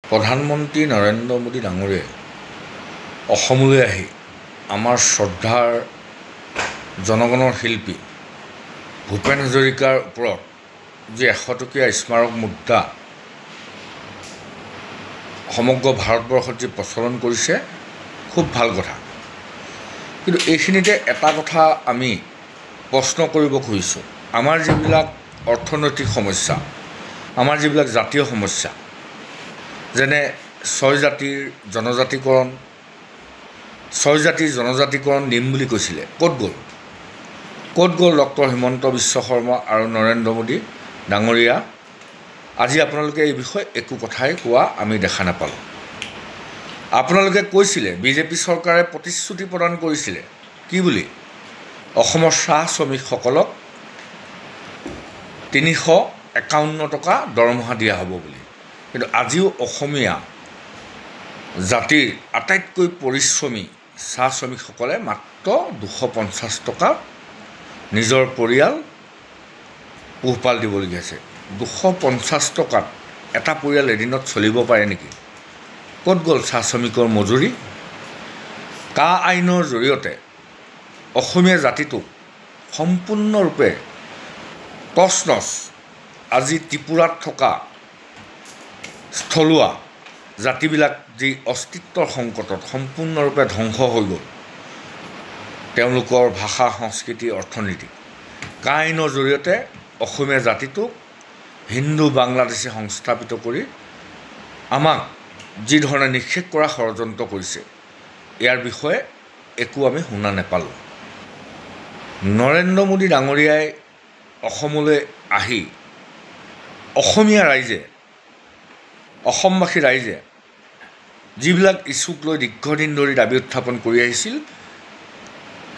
প্ৰধানমন্ত্ৰী নৰেন্দ্ৰ মোদী ডাঙৰীয়াই অসমলৈ আহি আমাৰ শ্ৰদ্ধাৰ জনগণৰ শিল্পী ভূপেন হাজৰিকাৰ ওপৰত যি 100 টকীয়া স্মাৰক মুদ্ৰা সমগ্ৰ ভাৰতবৰ্ষত যি প্ৰচলন কৰিছে, খুব ভাল কথা। কিন্তু এইখিনিতে এটা কথা আমি প্ৰশ্ন কৰিব খুজিছোঁ। আমাৰ যিবিলাক অৰ্থনৈতিক সমস্যা, আমাৰ যিবিলাক জাতীয় সমস্যা, যেনে 6 জাতিৰ জনজাতিকৰণ নিম বুলি কৈছিলে, ক'ত গ'ল ডক্টৰ হিমন্ত বিশ্ব শৰ্মা আৰু নৰেন্দ্ৰ মোদী ডাঙৰীয়া? আজি আপোনালোকে এই বিষয়ে একো কথাই কোৱা আমি দেখা নাপালোঁ। আপোনালোকে কৈছিলে, বিজেপি চৰকাৰে প্ৰতিশ্ৰুতি প্ৰদান কৰিছিলে, কি বুলি? অসমৰ চাহ শ্ৰমিকসকলক 351 টকা দৰমহা দিয়া হ'ব বুলি। কিন্তু আজিও অসমীয়া জাতিৰ আটাইতকৈ পৰিশ্ৰমী চাহ শ্ৰমিকসকলে মাত্ৰ 250 টকাত নিজৰ পৰিয়াল পোহপাল দিবলগীয়া হৈছে। 250 টকাত এটা পৰিয়াল এদিনত চলিব পাৰে নেকি? ক'ত গ'ল চাহ শ্ৰমিকৰ মজুৰি? কা আইনৰ জৰিয়তে অসমীয়া জাতিটোক সম্পূৰ্ণৰূপে তছনছ, আজি ত্ৰিপুৰাত থকা স্থলুৱা জাতিবিলাক যি অস্তিত্বৰ সংকটত সম্পূৰ্ণৰূপে ধ্বংস হৈ গ'ল, তেওঁলোকৰ ভাষা, সংস্কৃতি, অৰ্থনীতি। কা আইনৰ জৰিয়তে অসমীয়া জাতিটোক হিন্দু বাংলাদেশী সংস্থাপিত কৰি আমাক যি ধৰণে নিক্ষেপ কৰা ষড়যন্ত্ৰ কৰিছে, ইয়াৰ বিষয়ে একো আমি শুনা নাপালোঁ। নৰেন্দ্ৰ মোদী ডাঙৰীয়াই অসমলৈ আহি অসমীয়া ৰাইজে, অসমবাসী ৰাইজে যিবিলাক ইছ্যুক লৈ দীৰ্ঘদিন ধৰি দাবী উত্থাপন কৰি আহিছিল,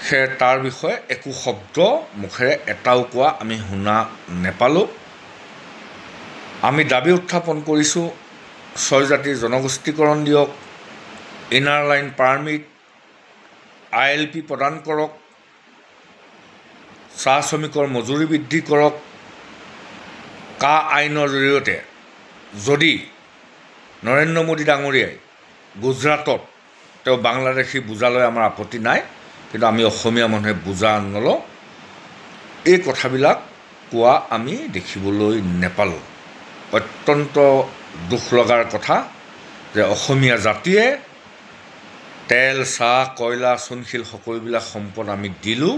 সেয়ে তাৰ বিষয়ে একো শব্দ মুখেৰে এটাও কোৱা আমি শুনা নাপালোঁ। আমি দাবী উত্থাপন কৰিছোঁ, 6 জাতিৰ জনগোষ্ঠীকৰণ দিয়ক, ইনাৰ লাইন পাৰ্মিট, ILP প্ৰদান কৰক, চাহ শ্ৰমিকৰ মজুৰি বৃদ্ধি কৰক। কা আইনৰ জৰিয়তে যদি নৰেন্দ্ৰ মোদী ডাঙৰীয়াই গুজৰাটত তেওঁ বাংলাদেশী বুজালৈ আমাৰ আপত্তি নাই, কিন্তু আমি অসমীয়া মানুহে বুজা নলওঁ, এই কথাবিলাক কোৱা আমি দেখিবলৈ নাপালোঁ। অত্যন্ত দুখ লগাৰ কথা যে অসমীয়া জাতিয়ে তেল, চাহ, কয়লা, চূণশিল সকলোবিলাক সম্পদ আমি দিলোঁ,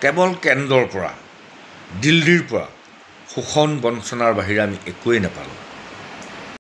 কেৱল কেন্দ্ৰৰ পৰা, দিল্লীৰ পৰা শোষণ বঞ্চনাৰ বাহিৰে আমি একোৱেই নাপালোঁ।